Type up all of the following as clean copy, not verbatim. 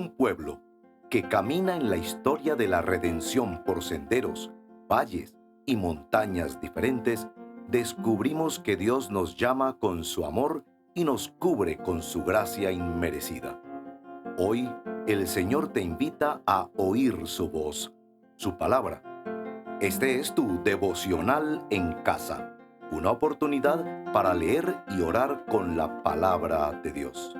un pueblo que camina en la historia de la redención por senderos, valles y montañas diferentes, descubrimos que Dios nos llama con su amor y nos cubre con su gracia inmerecida. Hoy, el Señor te invita a oír su voz, su palabra. Este es tu devocional en casa, una oportunidad para leer y orar con la palabra de Dios.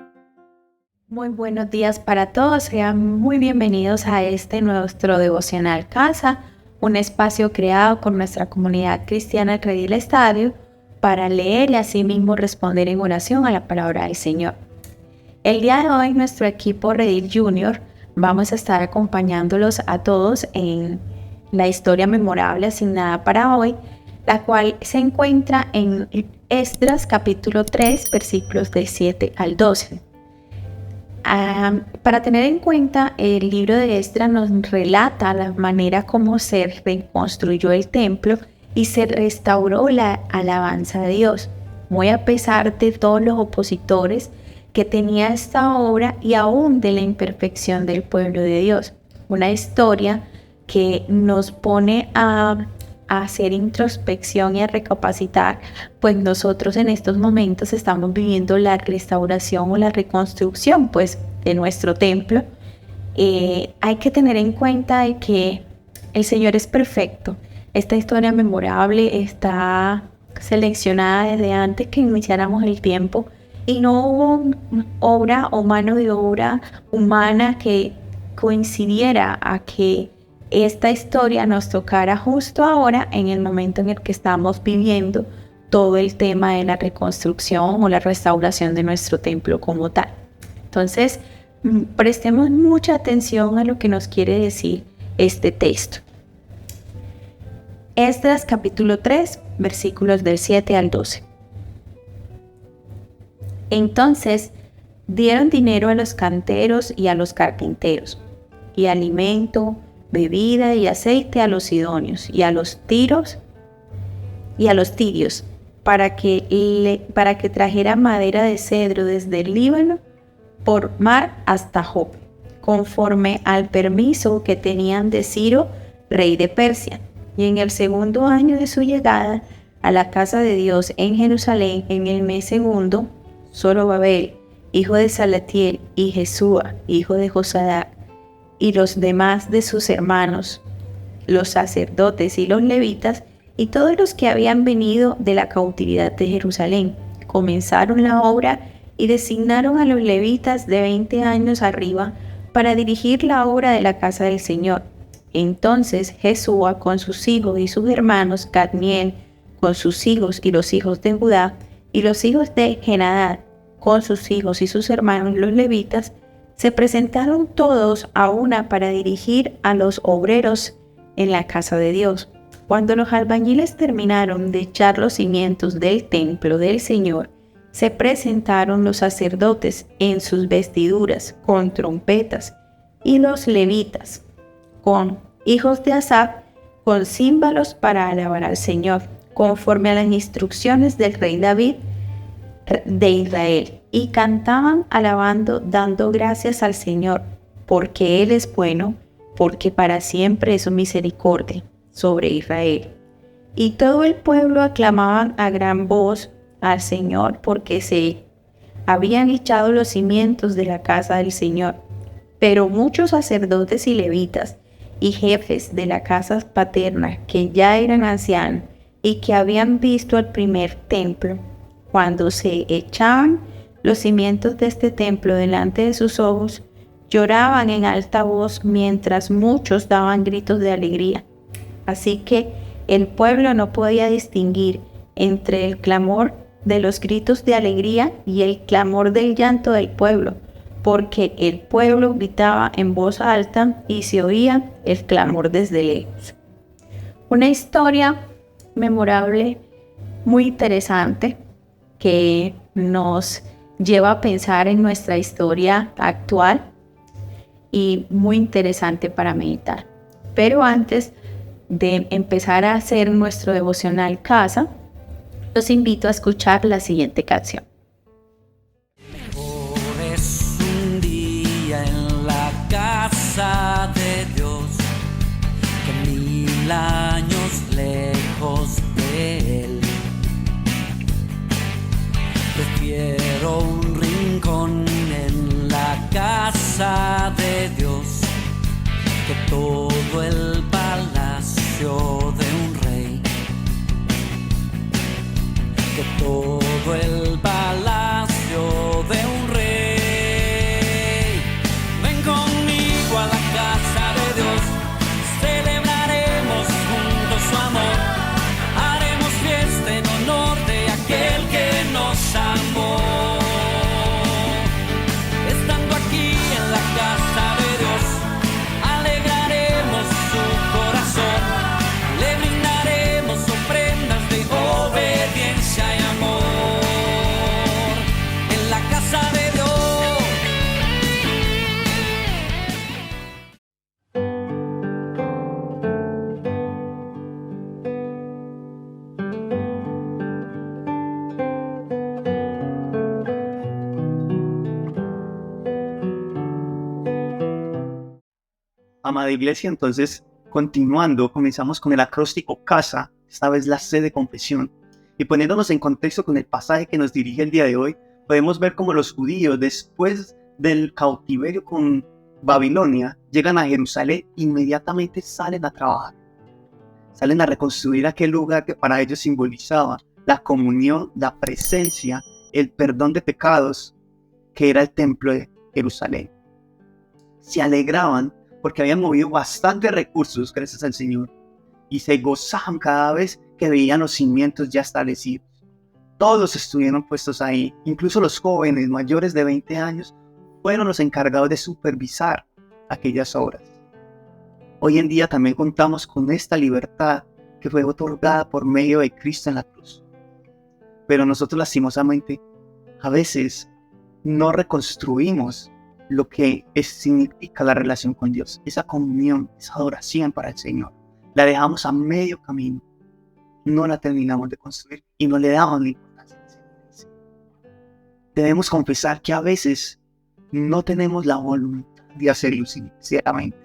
Muy buenos días para todos, sean muy bienvenidos a nuestro devocional Casa, un espacio creado por nuestra comunidad cristiana Redil Estadio para leer y asimismo responder en oración a la palabra del Señor. El día de hoy nuestro equipo Redil Junior vamos a estar acompañándolos a todos en la historia memorable asignada para hoy, la cual se encuentra en Esdras capítulo 3 versículos del 7 al 12. Para tener en cuenta, el libro de Esdras nos relata la manera como se reconstruyó el templo y se restauró la alabanza de Dios, muy a pesar de todos los opositores que tenía esta obra y aún de la imperfección del pueblo de Dios. Una historia que nos pone a hacer introspección y a recapacitar, pues nosotros en estos momentos estamos viviendo la restauración o la reconstrucción pues de nuestro templo. Hay que tener en cuenta de que el Señor es perfecto. Esta historia memorable está seleccionada desde antes que iniciáramos el tiempo y no hubo obra o mano de obra humana que coincidiera a que esta historia nos tocara justo ahora en el momento en el que estamos viviendo todo el tema de la reconstrucción o la restauración de nuestro templo como tal. Entonces, prestemos mucha atención a lo que nos quiere decir este texto. Esdras capítulo 3, versículos del 7 al 12. Entonces, dieron dinero a los canteros y a los carpinteros, y alimento, bebida y aceite a los sidonios y a los tirios, para que trajeran madera de cedro desde el Líbano por mar hasta Jope, conforme al permiso que tenían de Ciro, rey de Persia. Y en el segundo año de su llegada a la casa de Dios en Jerusalén, en el mes segundo, Zorobabel, hijo de Salatiel, y Jesúa, hijo de Josadac, y los demás de sus hermanos, los sacerdotes y los levitas, y todos los que habían venido de la cautividad de Jerusalén, comenzaron la obra y designaron a los levitas de 20 años arriba para dirigir la obra de la casa del Señor. Entonces Jesúa con sus hijos y sus hermanos, Cadmiel con sus hijos y los hijos de Judá, y los hijos de Jenadad con sus hijos y sus hermanos los levitas, se presentaron todos a una para dirigir a los obreros en la casa de Dios. Cuando los albañiles terminaron de echar los cimientos del templo del Señor, se presentaron los sacerdotes en sus vestiduras con trompetas, y los levitas con hijos de Asaf con címbalos para alabar al Señor, conforme a las instrucciones del rey David de Israel, y cantaban alabando, dando gracias al Señor, porque Él es bueno, porque para siempre es su misericordia sobre Israel. Y todo el pueblo aclamaban a gran voz al Señor, porque se habían echado los cimientos de la casa del Señor. Pero muchos sacerdotes y levitas y jefes de la casa paterna, que ya eran ancianos y que habían visto el primer templo, cuando se echaban los cimientos de este templo delante de sus ojos, lloraban en alta voz mientras muchos daban gritos de alegría. Así que el pueblo no podía distinguir entre el clamor de los gritos de alegría y el clamor del llanto del pueblo, porque el pueblo gritaba en voz alta y se oía el clamor desde lejos. Una historia memorable, muy interesante, que nos lleva a pensar en nuestra historia actual y muy interesante para meditar. Pero antes de empezar a hacer nuestro devocional casa, los invito a escuchar la siguiente canción. Mejor es un día en la años lejos de Él. Prefiero un rincón en la casa de Dios que todo el palacio de un rey, que todo el palacio de un rey. Ven conmigo a la casa de Dios, celebraremos juntos su amor, haremos fiesta en honor de aquel que nos amó. Estando aquí en la casa de Dios, alegraremos su corazón, le brindaremos ofrendas de obediencia y amor. En la casa de Dios. Amada iglesia, entonces, continuando, comenzamos con el acróstico casa, esta vez la C de confesión. Y poniéndonos en contexto con el pasaje que nos dirige el día de hoy, podemos ver cómo los judíos, después del cautiverio con Babilonia, llegan a Jerusalén, inmediatamente salen a trabajar. Salen a reconstruir aquel lugar que para ellos simbolizaba la comunión, la presencia, el perdón de pecados, que era el templo de Jerusalén. Se alegraban porque habían movido bastantes recursos gracias al Señor, y se gozaban cada vez que veían los cimientos ya establecidos. Todos estuvieron puestos ahí, incluso los jóvenes mayores de 20 años fueron los encargados de supervisar aquellas obras. Hoy en día también contamos con esta libertad que fue otorgada por medio de Cristo en la cruz. Pero nosotros lastimosamente a veces no reconstruimos lo que significa la relación con Dios, esa comunión, esa adoración para el Señor. La dejamos a medio camino, no la terminamos de construir y no le damos la importancia que se merece. Debemos confesar que a veces no tenemos la voluntad de hacerlo sinceramente.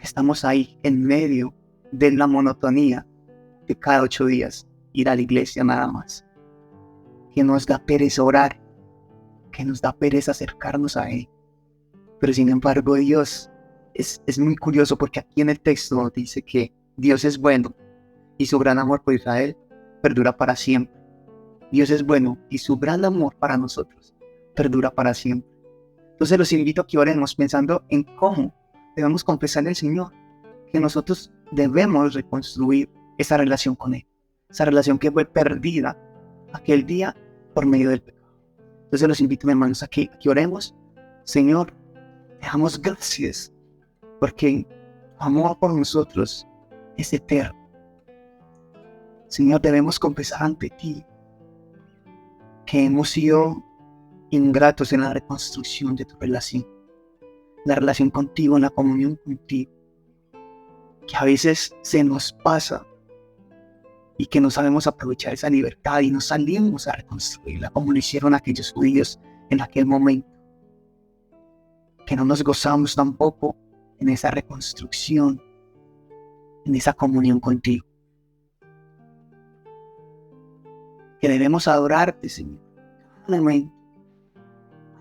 Estamos ahí en medio de la monotonía de cada 8 días ir a la iglesia nada más, que nos da pereza orar, que nos da pereza acercarnos a Él. Pero sin embargo Dios es muy curioso, porque aquí en el texto dice que Dios es bueno y su gran amor por Israel perdura para siempre. Dios es bueno y su gran amor para nosotros perdura para siempre. Entonces los invito a que oremos pensando en cómo debemos confesarle al Señor que nosotros debemos reconstruir esa relación con Él, esa relación que fue perdida aquel día por medio del pecado. Entonces los invito, hermanos, a que oremos. Señor, te damos gracias porque tu amor por nosotros es eterno. Señor, debemos confesar ante ti que hemos sido ingratos en la reconstrucción de tu relación, la relación contigo, en la comunión contigo, que a veces se nos pasa y que no sabemos aprovechar esa libertad y no salimos a reconstruirla como lo hicieron aquellos judíos en aquel momento, que no nos gozamos tampoco en esa reconstrucción, en esa comunión contigo, que debemos adorarte, Señor, cada momento,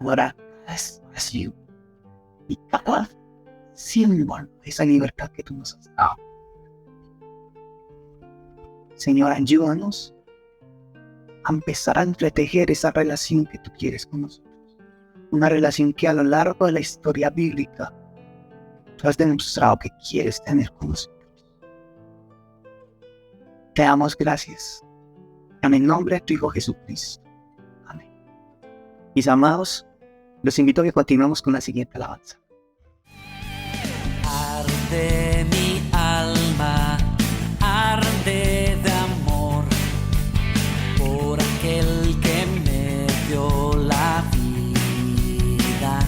adorar cada oración y cada símbolo de esa libertad que tú nos has dado. Señor, ayúdanos a empezar a entretejer esa relación que tú quieres con nosotros. Una relación que a lo largo de la historia bíblica tú has demostrado que quieres tener con nosotros. Te damos gracias. En el nombre de tu Hijo Jesucristo. Amén. Mis amados, los invito a que continuemos con la siguiente alabanza. Arde mi alma, arde de amor por aquel que me dio la vida.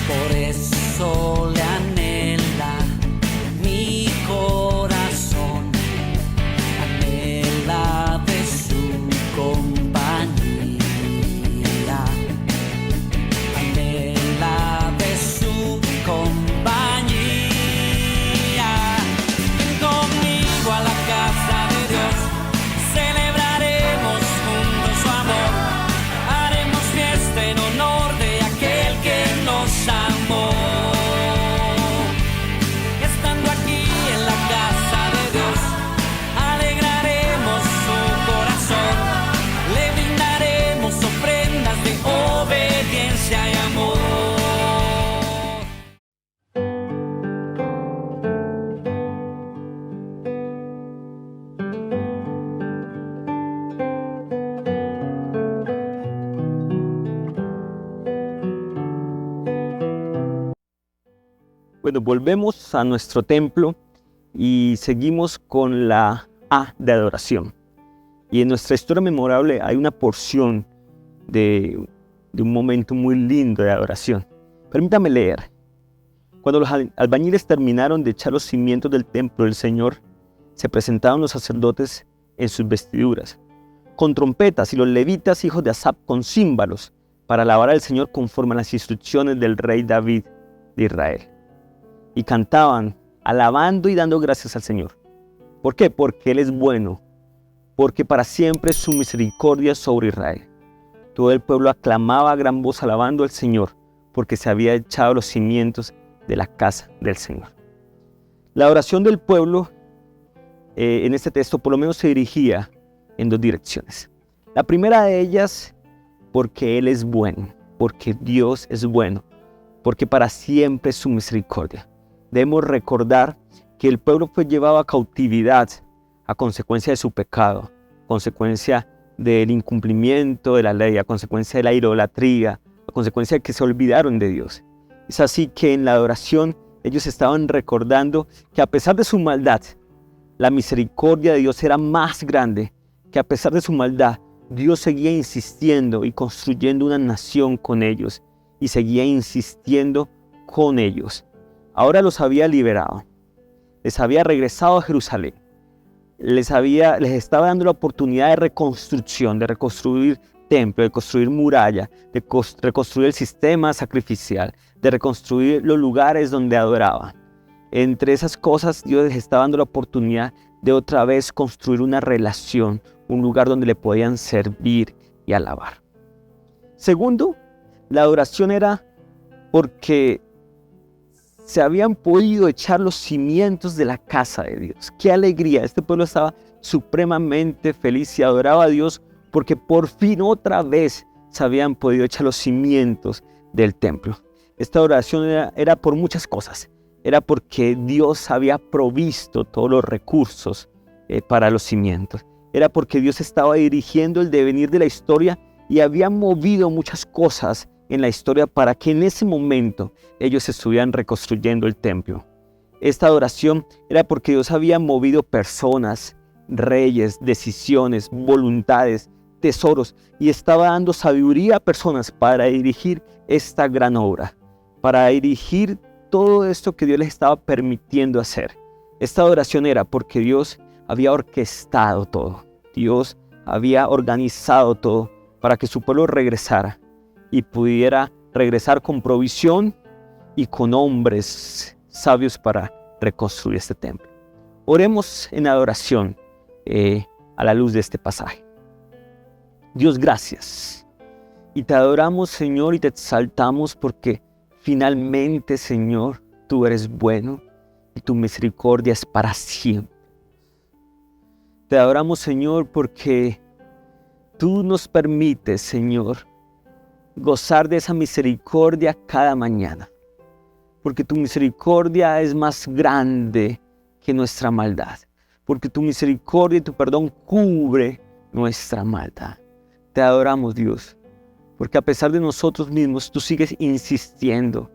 Por eso le anhela mi corazón, anhela de su compañía, anhela de su compañía. Bueno, volvemos a nuestro templo y seguimos con la A de adoración. Y en nuestra historia memorable hay una porción de un momento muy lindo de adoración. Permítame leer. Cuando los albañiles terminaron de echar los cimientos del templo del Señor, se presentaron los sacerdotes en sus vestiduras, con trompetas, y los levitas, hijos de Asaf, con címbalos, para alabar al Señor conforme a las instrucciones del rey David de Israel. Y cantaban, alabando y dando gracias al Señor. ¿Por qué? Porque Él es bueno, porque para siempre es su misericordia sobre Israel. Todo el pueblo aclamaba a gran voz alabando al Señor, porque se había echado los cimientos de la casa del Señor. La oración del pueblo en este texto por lo menos se dirigía en dos direcciones. La primera de ellas, porque Él es bueno, porque Dios es bueno, porque para siempre es su misericordia. Debemos recordar que el pueblo fue llevado a cautividad a consecuencia de su pecado, a consecuencia del incumplimiento de la ley, a consecuencia de la idolatría, a consecuencia de que se olvidaron de Dios. Es así que en la adoración ellos estaban recordando que a pesar de su maldad, la misericordia de Dios era más grande, que a pesar de su maldad, Dios seguía insistiendo y construyendo una nación con ellos, y seguía insistiendo con ellos. Ahora los había liberado, les había regresado a Jerusalén, les estaba dando la oportunidad de reconstrucción, de reconstruir templo, de construir muralla, de reconstruir el sistema sacrificial, de reconstruir los lugares donde adoraban. Entre esas cosas, Dios les estaba dando la oportunidad de otra vez construir una relación, un lugar donde le podían servir y alabar. Segundo, la adoración era porque se habían podido echar los cimientos de la casa de Dios. ¡Qué alegría! Este pueblo estaba supremamente feliz y adoraba a Dios porque por fin otra vez se habían podido echar los cimientos del templo. Esta adoración era por muchas cosas. Era porque Dios había provisto todos los recursos para los cimientos. Era porque Dios estaba dirigiendo el devenir de la historia y había movido muchas cosas en la historia para que en ese momento ellos estuvieran reconstruyendo el templo. Esta adoración era porque Dios había movido personas, reyes, decisiones, voluntades, tesoros, y estaba dando sabiduría a personas para dirigir esta gran obra, para dirigir todo esto que Dios les estaba permitiendo hacer. Esta adoración era porque Dios había orquestado todo. Dios había organizado todo para que su pueblo regresara y pudiera regresar con provisión y con hombres sabios para reconstruir este templo. Oremos en adoración a la luz de este pasaje. Dios, gracias. Y te adoramos, Señor, y te exaltamos porque finalmente, Señor, tú eres bueno y tu misericordia es para siempre. Te adoramos, Señor, porque tú nos permites, Señor, gozar de esa misericordia cada mañana. Porque tu misericordia es más grande que nuestra maldad. Porque tu misericordia y tu perdón cubre nuestra maldad. Te adoramos, Dios, porque a pesar de nosotros mismos, tú sigues insistiendo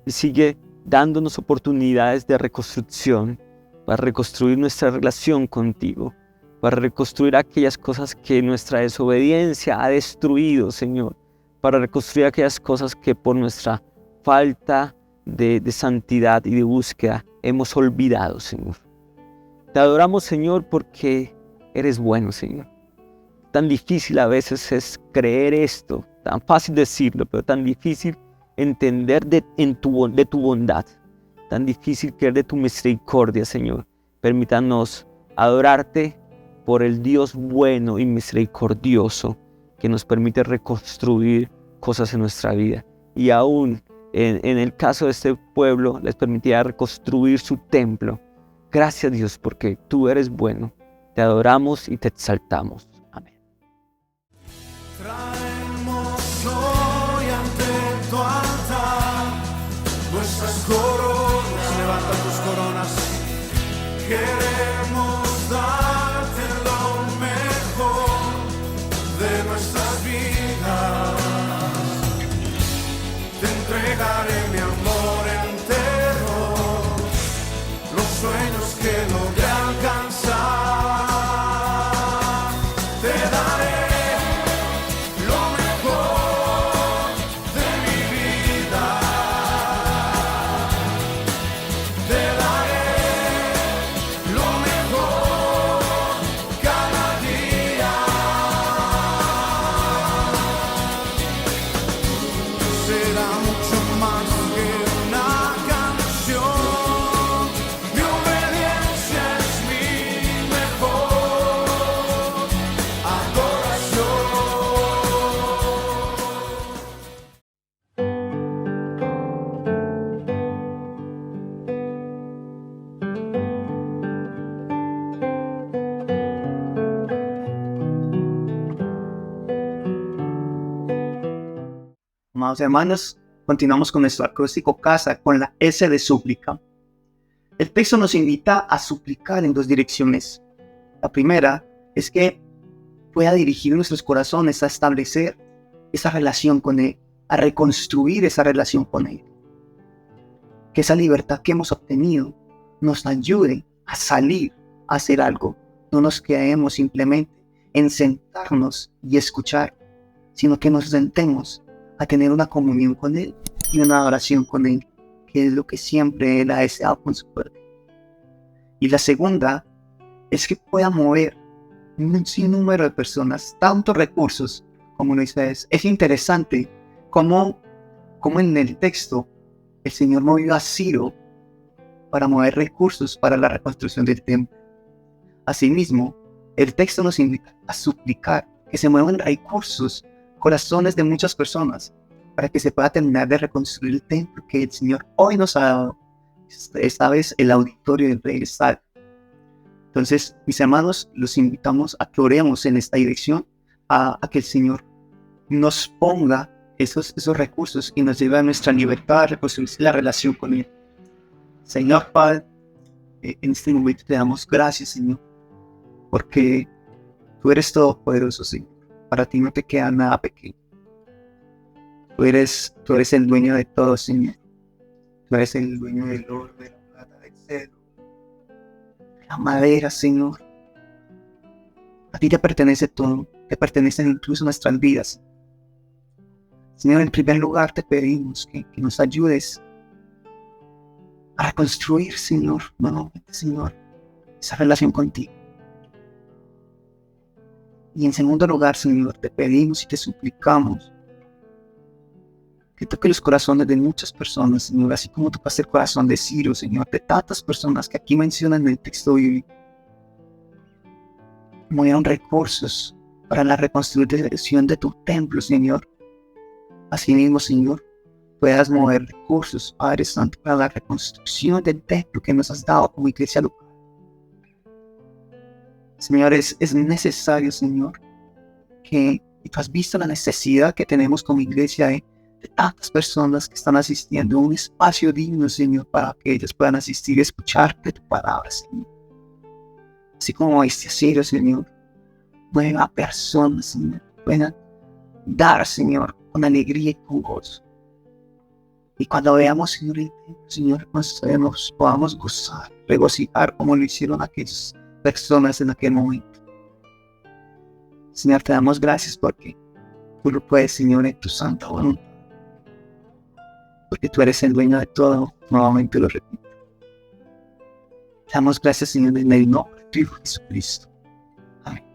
y sigues dándonos oportunidades de reconstrucción para reconstruir nuestra relación contigo, para reconstruir aquellas cosas que nuestra desobediencia ha destruido, Señor, para reconstruir aquellas cosas que por nuestra falta de santidad y de búsqueda hemos olvidado, Señor. Te adoramos, Señor, porque eres bueno, Señor. Tan difícil a veces es creer esto, tan fácil decirlo, pero tan difícil entender de tu bondad, tan difícil creer de tu misericordia, Señor. Permítanos adorarte por el Dios bueno y misericordioso que nos permite reconstruir cosas en nuestra vida. Y aún en el caso de este pueblo, les permitía reconstruir su templo. Gracias, Dios, porque tú eres bueno. Te adoramos y te exaltamos. Traemos hoy ante tu altar nuestras coronas, levanta tus coronas. Queremos darte lo mejor de nuestras vidas. Te entregaré mi amor entero. Amados hermanos, continuamos con nuestro acróstico casa con la S de súplica. El texto nos invita a suplicar en dos direcciones. La primera es que pueda dirigir nuestros corazones a establecer esa relación con Él, a reconstruir esa relación con Él. Que esa libertad que hemos obtenido nos ayude a salir, a hacer algo. No nos quedemos simplemente en sentarnos y escuchar, sino que nos sentemos a tener una comunión con Él y una adoración con Él, que es lo que siempre Él ha deseado con su pueblo. Y la segunda es que pueda mover un sinnúmero de personas, tantos recursos como lo dice. Es interesante cómo en el texto el Señor movió a Ciro para mover recursos para la reconstrucción del templo. Asimismo, el texto nos invita a suplicar que se muevan recursos, corazones de muchas personas, para que se pueda terminar de reconstruir el templo que el Señor hoy nos ha dado. Esta vez el auditorio del Rey está. Entonces, mis hermanos, los invitamos a que oremos en esta dirección, a que el Señor nos ponga esos recursos y nos lleve a nuestra libertad, a reconstruir la relación con Él. Señor Padre, en este momento te damos gracias, Señor, porque tú eres todopoderoso, Señor. Para ti no te queda nada pequeño. Tú eres el dueño de todo, Señor. Tú eres el dueño del oro, de la plata, del cedro, de la madera, Señor. A ti te pertenece todo, te pertenecen incluso nuestras vidas. Señor, en primer lugar te pedimos que nos ayudes a reconstruir, Señor, nuevamente, Señor, esa relación contigo. Y en segundo lugar, Señor, te pedimos y te suplicamos que toque los corazones de muchas personas, Señor, así como tocaste el corazón de Ciro, Señor, de tantas personas que aquí mencionan en el texto bíblico. Movieron recursos para la reconstrucción de tu templo, Señor. Así mismo, Señor, puedas mover recursos, Padre Santo, para la reconstrucción del templo que nos has dado como iglesia local. Señor, es necesario, Señor, que tú has visto la necesidad que tenemos como iglesia de tantas personas que están asistiendo a un espacio digno, Señor, para que ellos puedan asistir y escucharte tu palabra, Señor. Así como este Ciro, Señor, nueva persona, Señor, puedan dar, Señor, con alegría y con gozo. Y cuando veamos, Señor, el templo, Señor, nos podamos gozar, regocijar como lo hicieron aquellas personas en aquel momento. Señor, te damos gracias porque tú lo puedes, Señor, en tu santa voluntad. Porque tú eres el dueño de todo, nuevamente lo repito. Te damos gracias, Señor, en el nombre de tu Hijo Jesucristo. Amén.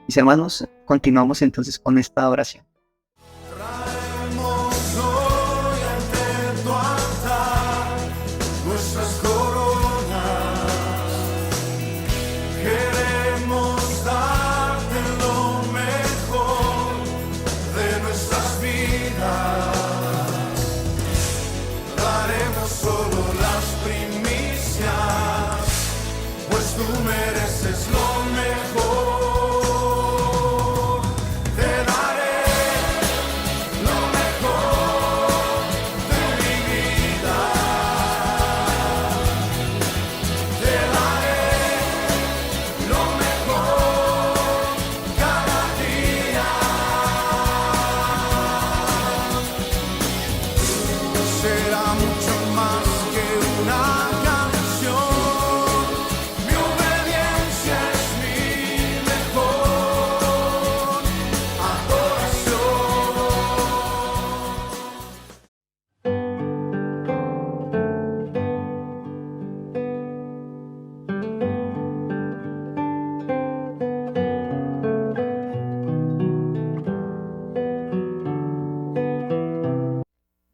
Mis hermanos, continuamos entonces con esta oración.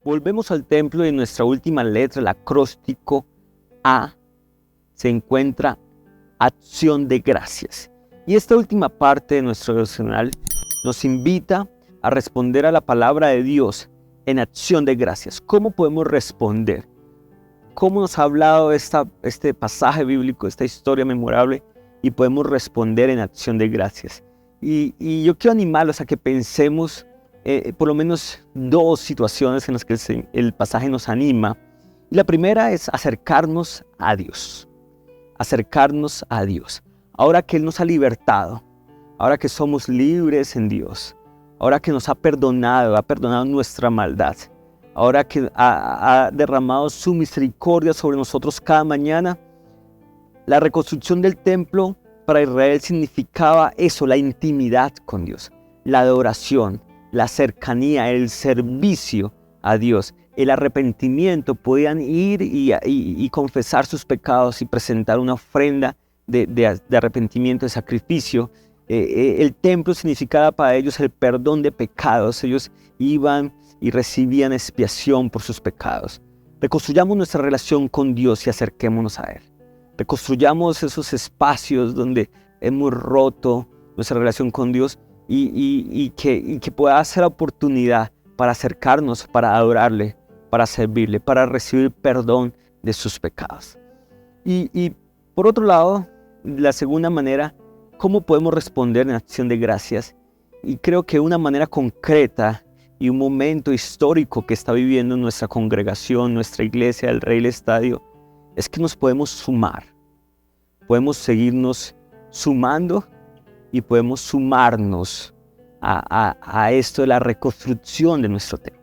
Volvemos al templo y en nuestra última letra, el acróstico A, se encuentra acción de gracias. Y esta última parte de nuestro devocional nos invita a responder a la palabra de Dios en acción de gracias. ¿Cómo podemos responder? ¿Cómo nos ha hablado este pasaje bíblico, esta historia memorable? Y podemos responder en acción de gracias. Y yo quiero animarlos a que pensemos por lo menos dos situaciones en las que el pasaje nos anima. Y la primera es acercarnos a Dios. Acercarnos a Dios. Ahora que Él nos ha libertado, ahora que somos libres en Dios, ahora que nos ha perdonado nuestra maldad, ahora que ha derramado su misericordia sobre nosotros cada mañana, la reconstrucción del templo para Israel significaba eso, la intimidad con Dios, la adoración, la cercanía, el servicio a Dios, el arrepentimiento. Podían ir y confesar sus pecados y presentar una ofrenda de arrepentimiento, de sacrificio. El templo significaba para ellos el perdón de pecados. Ellos iban y recibían expiación por sus pecados. Reconstruyamos nuestra relación con Dios y acerquémonos a Él. Reconstruyamos esos espacios donde hemos roto nuestra relación con Dios y que pueda ser la oportunidad para acercarnos, para adorarle, para servirle, para recibir perdón de sus pecados. Y por otro lado, la segunda manera, ¿cómo podemos responder en acción de gracias? Y creo que una manera concreta y un momento histórico que está viviendo nuestra congregación, nuestra iglesia, el Rey del Estadio, es que nos podemos sumar. Podemos seguirnos sumando y podemos sumarnos a esto de la reconstrucción de nuestro templo.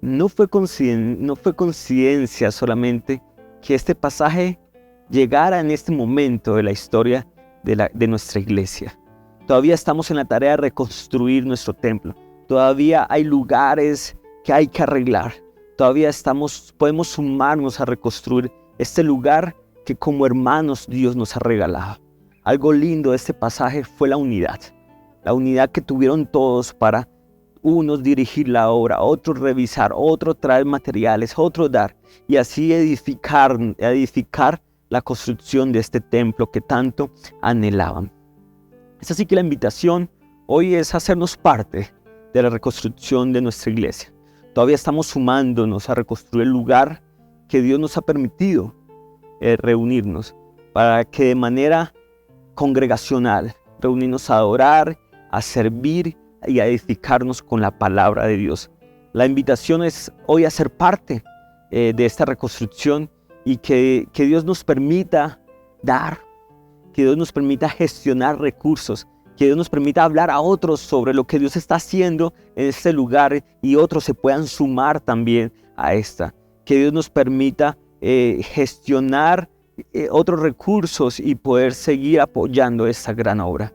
No fue coincidencia solamente que este pasaje llegara en este momento de la historia de nuestra iglesia. Todavía estamos en la tarea de reconstruir nuestro templo. Todavía hay lugares que hay que arreglar. Todavía podemos sumarnos a reconstruir este lugar que como hermanos Dios nos ha regalado. Algo lindo de este pasaje fue la unidad que tuvieron todos para unos dirigir la obra, otros revisar, otros traer materiales, otros dar, y así edificar la construcción de este templo que tanto anhelaban. Es así que la invitación hoy es hacernos parte de la reconstrucción de nuestra iglesia. Todavía estamos sumándonos a reconstruir el lugar que Dios nos ha permitido reunirnos, para que de manera congregacional reunirnos a adorar, a servir y a edificarnos con la palabra de Dios. La invitación es hoy a ser parte de esta reconstrucción y que Dios nos permita dar, que Dios nos permita gestionar recursos, que Dios nos permita hablar a otros sobre lo que Dios está haciendo en este lugar y otros se puedan sumar también a esta. Que Dios nos permita gestionar otros recursos y poder seguir apoyando esta gran obra.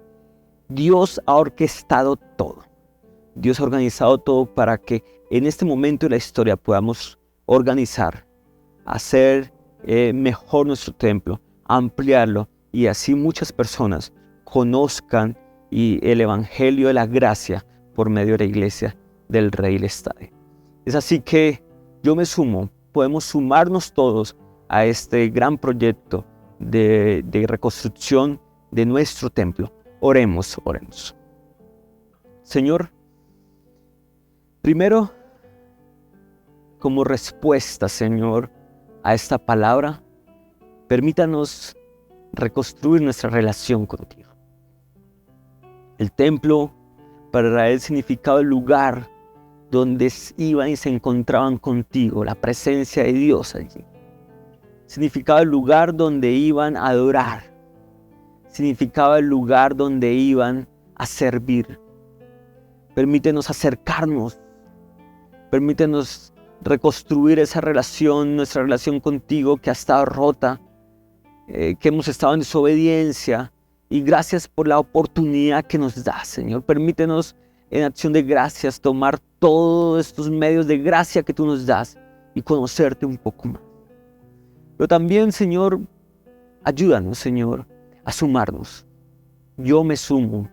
Dios ha orquestado todo. Dios ha organizado todo para que en este momento de la historia podamos organizar, hacer mejor nuestro templo, ampliarlo y así muchas personas conozcan el evangelio de la gracia por medio de la iglesia del Rey del Estadio. Es así que yo me sumo, podemos sumarnos todos a este gran proyecto de reconstrucción de nuestro templo. Oremos. Señor, primero, como respuesta, Señor, a esta palabra, permítanos reconstruir nuestra relación contigo. El templo para Israel significaba el lugar donde iban y se encontraban contigo, la presencia de Dios allí. Significaba el lugar donde iban a adorar. Significaba el lugar donde iban a servir. Permítenos acercarnos. Permítenos reconstruir esa relación, nuestra relación contigo que ha estado rota, que hemos estado en desobediencia. Y gracias por la oportunidad que nos das, Señor. Permítenos en acción de gracias tomar todos estos medios de gracia que tú nos das y conocerte un poco más. Pero también, Señor, ayúdanos, Señor, a sumarnos. Yo me sumo.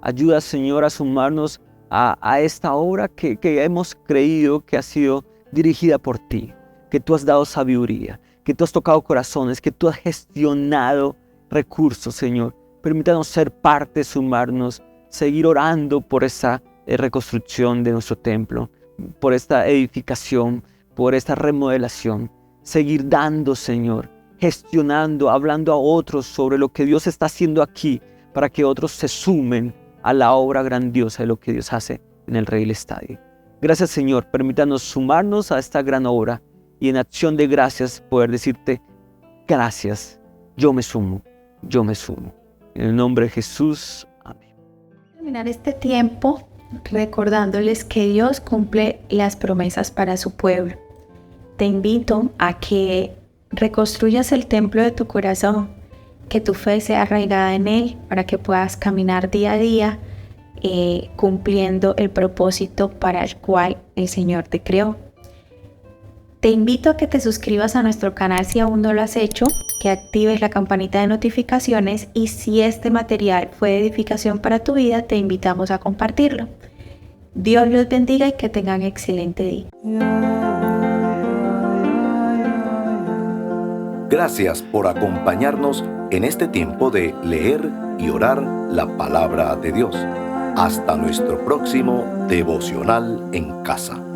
Ayuda, Señor, a sumarnos a esta obra que hemos creído que ha sido dirigida por ti, que tú has dado sabiduría, que tú has tocado corazones, que tú has gestionado recursos, Señor. Permítanos ser parte, sumarnos, seguir orando por esa reconstrucción de nuestro templo, por esta edificación, por esta remodelación. Seguir dando, Señor, gestionando, hablando a otros sobre lo que Dios está haciendo aquí, para que otros se sumen a la obra grandiosa de lo que Dios hace en el Rey del Estadio. Gracias, Señor, permítanos sumarnos a esta gran obra y en acción de gracias poder decirte gracias, yo me sumo. En el nombre de Jesús, amén. Terminar este tiempo recordándoles que Dios cumple las promesas para su pueblo. Te invito a que reconstruyas el templo de tu corazón, que tu fe sea arraigada en él para que puedas caminar día a día cumpliendo el propósito para el cual el Señor te creó. Te invito a que te suscribas a nuestro canal si aún no lo has hecho, que actives la campanita de notificaciones y si este material fue de edificación para tu vida, te invitamos a compartirlo. Dios los bendiga y que tengan excelente día. Gracias por acompañarnos en este tiempo de leer y orar la palabra de Dios. Hasta nuestro próximo devocional en casa.